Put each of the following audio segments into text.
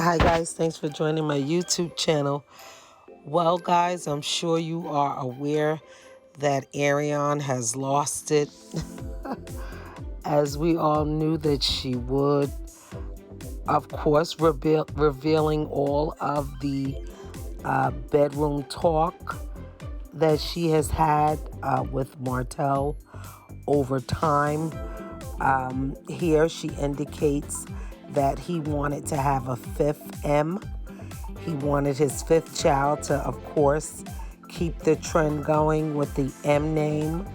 Hi guys, thanks for joining my YouTube channel. Well guys, I'm sure you are aware that Arionne has lost it, as we all knew that she would. Of course, revealing all of the bedroom talk that she has had with Martel over time. Here she indicates that he wanted to have a fifth M. He wanted his fifth child to, of course, keep the trend going with the M name.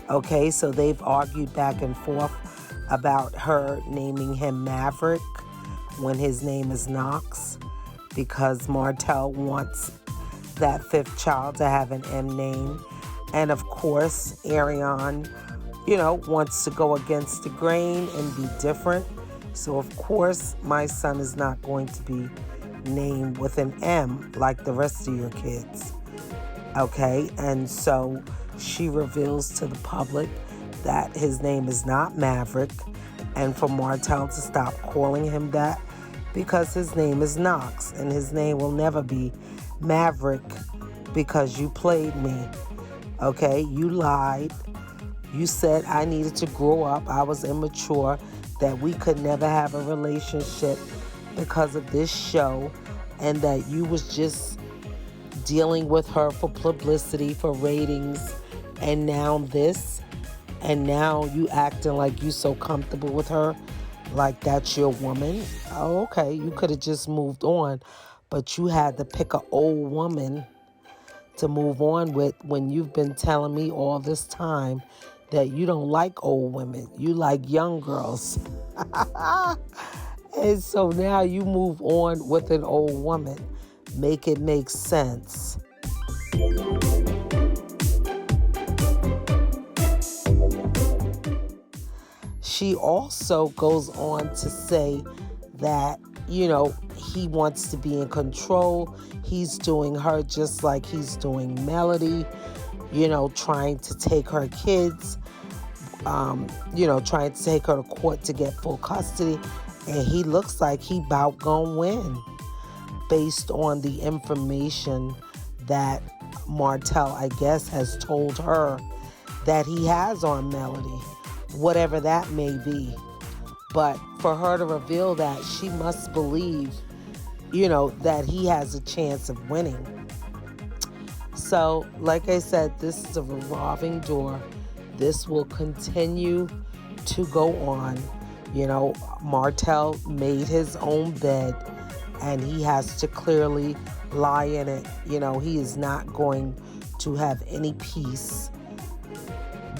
Okay, so they've argued back and forth about her naming him Maverick when his name is Knox, because Martel wants that fifth child to have an M name. And of course, Arionne, wants to go against the grain and be different. So of course, my son is not going to be named with an M like the rest of your kids. Okay, and so she reveals to the public that his name is not Maverick, and for Martel to stop calling him that, because his name is Knox, and his name will never be Maverick, because you played me. Okay, you lied. You said I needed to grow up, I was immature, that we could never have a relationship because of this show, and that you was just dealing with her for publicity, for ratings, and now this, and now you acting like you so comfortable with her, like that's your woman. Oh, okay, you could have just moved on, but you had to pick an old woman to move on with, when you've been telling me all this time that you don't like old women, you like young girls. And so now you move on with an old woman. Make it make sense. She also goes on to say that, he wants to be in control. He's doing her just like he's doing Melody, trying to take her kids, trying to take her to court to get full custody. And he looks like he about gonna win based on the information that Martel, I guess, has told her that he has on Melody, whatever that may be. But for her to reveal that, she must believe, that he has a chance of winning. So, like I said, this is a revolving door. This will continue to go on. Martel made his own bed, and he has to clearly lie in it. He is not going to have any peace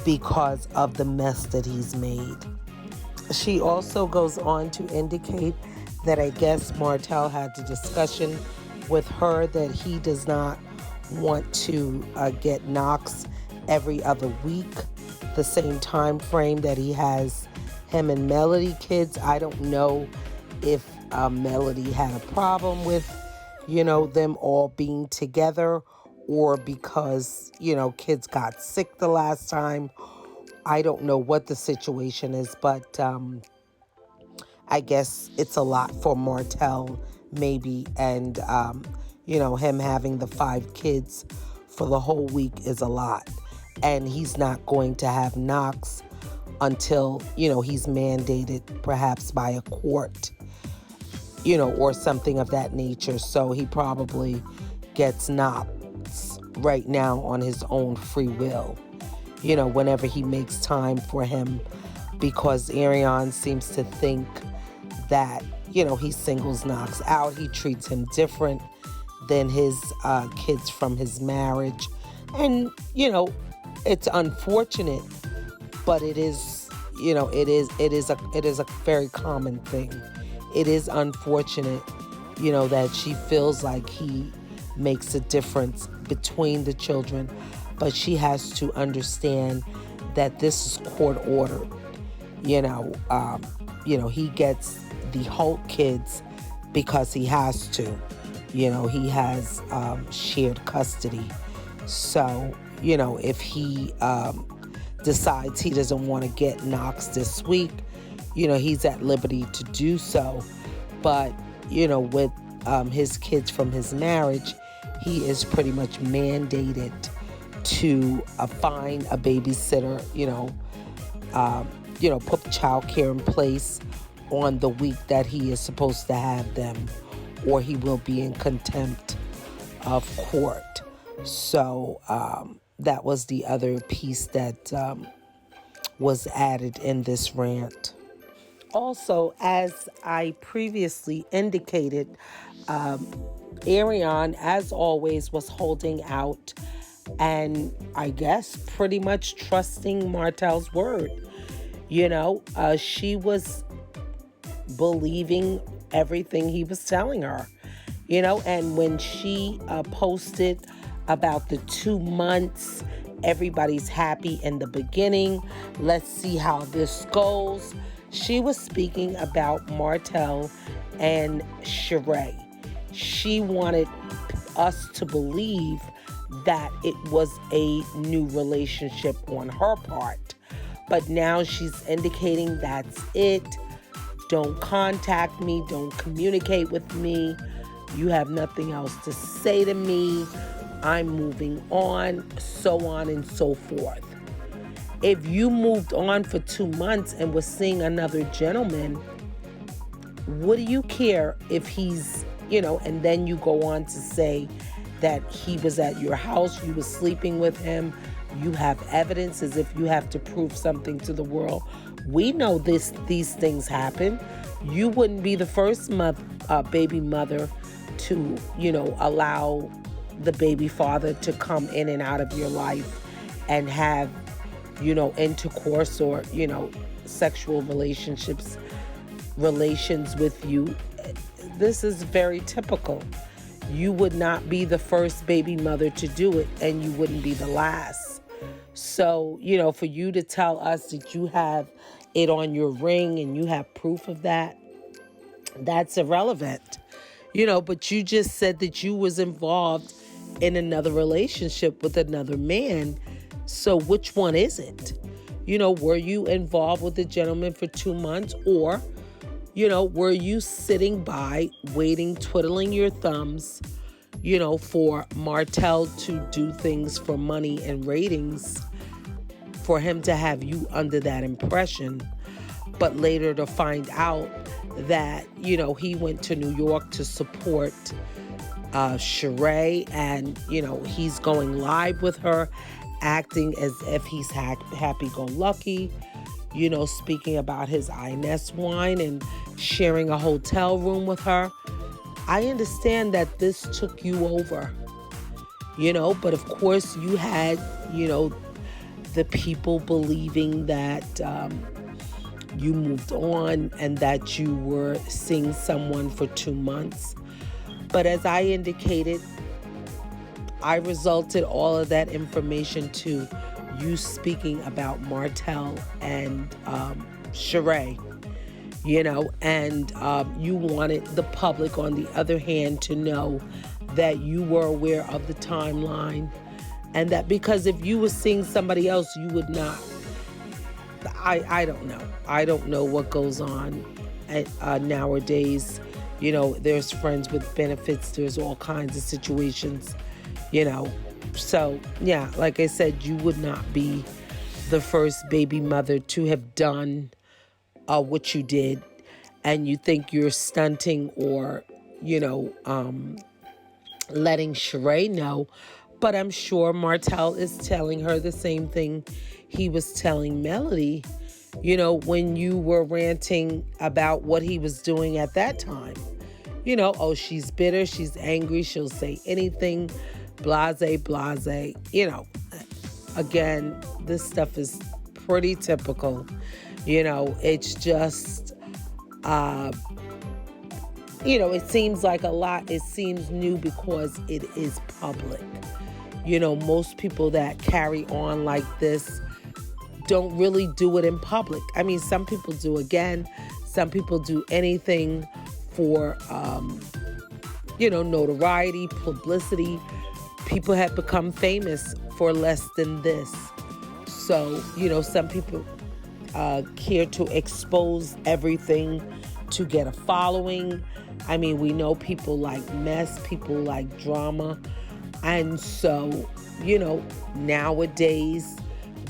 because of the mess that he's made. She also goes on to indicate that I guess Martel had the discussion with her that he does not want to get Knox every other week, the same time frame that he has him and Melody kids. I don't know if Melody had a problem with, them all being together, or because, kids got sick the last time. I don't know what the situation is, but I guess it's a lot for Martel, maybe, and, him having the 5 kids for the whole week is a lot. And he's not going to have Knox until, he's mandated perhaps by a court, or something of that nature. So he probably gets Knox right now on his own free will, whenever he makes time for him, because Arionne seems to think that, he singles Knox out. He treats him different than his kids from his marriage. And, it's unfortunate, but it is, it is a very common thing. It is unfortunate, that she feels like he makes a difference between the children, but she has to understand that this is court ordered. He gets the Holt kids because he has to. He has shared custody. So, if he decides he doesn't want to get Knox this week, he's at liberty to do so. But with his kids from his marriage, he is pretty much mandated to find a babysitter, put child care in place on the week that he is supposed to have them, or he will be in contempt of court. So that was the other piece that was added in this rant. Also, as I previously indicated, Arionne, as always, was holding out and I guess pretty much trusting Martel's word. She was believing everything he was telling her, and when she posted about the 2 months, everybody's happy in the beginning, let's see how this goes. She was speaking about Martel and Sheree. She wanted us to believe that it was a new relationship on her part. But now she's indicating that's it. Don't contact me. Don't communicate with me. You have nothing else to say to me. I'm moving on, so on and so forth. If you moved on for 2 months and was seeing another gentleman, what do you care if he's, and then you go on to say that he was at your house, you were sleeping with him, you have evidence, as if you have to prove something to the world. We know these things happen. You wouldn't be the first baby mother to, allow the baby father to come in and out of your life and have, intercourse or, sexual relations with you. This is very typical. You would not be the first baby mother to do it, and you wouldn't be the last. So, for you to tell us that you have it on your ring and you have proof of that, that's irrelevant. But you just said that you was involved in another relationship with another man. So which one is it? Were you involved with the gentleman for 2 months, or, were you sitting by waiting, twiddling your thumbs, for Martel to do things for money and ratings, for him to have you under that impression, but later to find out that, he went to New York to support Sheree, and, he's going live with her, acting as if he's happy-go-lucky, speaking about his INS wine and sharing a hotel room with her. I understand that this took you over, but of course you had, the people believing that you moved on and that you were seeing someone for 2 months. But as I indicated, I resulted all of that information to you speaking about Martel and Sheree, and you wanted the public, on the other hand, to know that you were aware of the timeline, and that because if you were seeing somebody else, you would not. I don't know. I don't know what goes on nowadays. There's friends with benefits. There's all kinds of situations. So yeah, like I said, you would not be the first baby mother to have done what you did, and you think you're stunting or, letting Sheree know. But I'm sure Martel is telling her the same thing he was telling Melody, when you were ranting about what he was doing at that time. Oh, she's bitter, she's angry, she'll say anything, blase, blase. Again, this stuff is pretty typical. It's just, it seems like a lot. It seems new because it is public. Most people that carry on like this don't really do it in public. I mean, some people do. Again, some people do anything for, notoriety, publicity. People have become famous for less than this. So, some people care to expose everything to get a following. I mean, we know people like mess, people like drama. And so, nowadays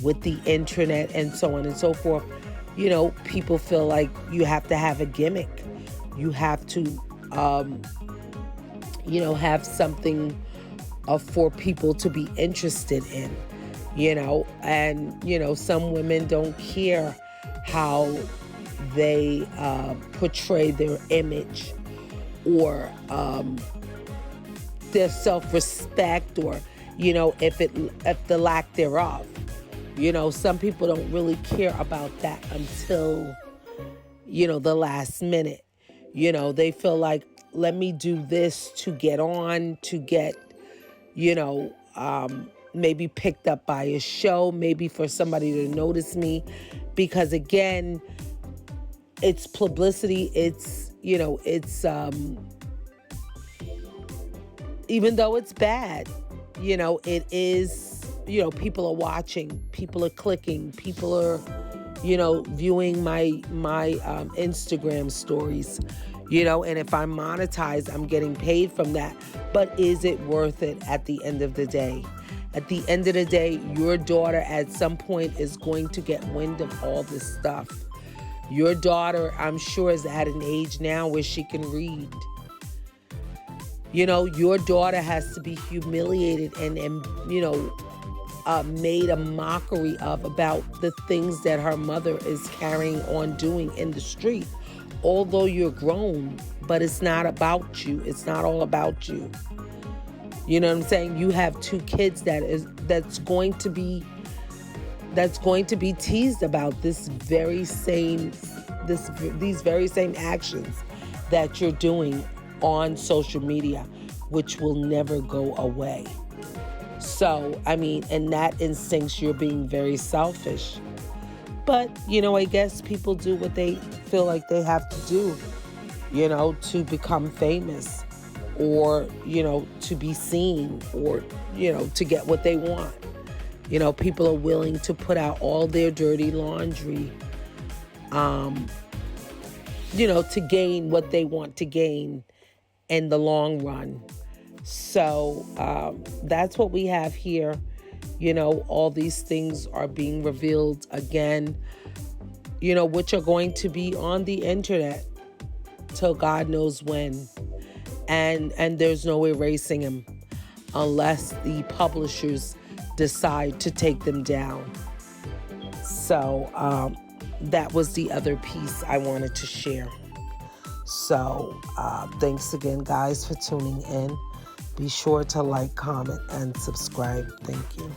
with the internet and so on and so forth, people feel like you have to have a gimmick. You have to, have something for people to be interested in, and, some women don't care how they portray their image or their self-respect, or if the lack thereof. Some people don't really care about that until the last minute. They feel like, let me do this to get on, to get maybe picked up by a show, maybe for somebody to notice me, because again, it's publicity. It's even though it's bad, it is, people are watching, people are clicking, people are, viewing my Instagram stories, and if I'm monetized, I'm getting paid from that. But is it worth it at the end of the day? At the end of the day, your daughter at some point is going to get wind of all this stuff. Your daughter, I'm sure, is at an age now where she can read. Your daughter has to be humiliated and made a mockery of about the things that her mother is carrying on doing in the street. Although you're grown, but it's not about you. It's not all about you. You know what I'm saying? You have two kids that's going to be teased about these very same actions that you're doing on social media, which will never go away. So, I mean, in that instance, you're being very selfish. But, I guess people do what they feel like they have to do, to become famous, or, to be seen, or, to get what they want. People are willing to put out all their dirty laundry, to gain what they want to gain in the long run. So that's what we have here. All these things are being revealed again, which are going to be on the internet till God knows when. And there's no erasing them unless the publishers decide to take them down. So that was the other piece I wanted to share. So thanks again, guys, for tuning in. Be sure to like, comment, and subscribe. Thank you.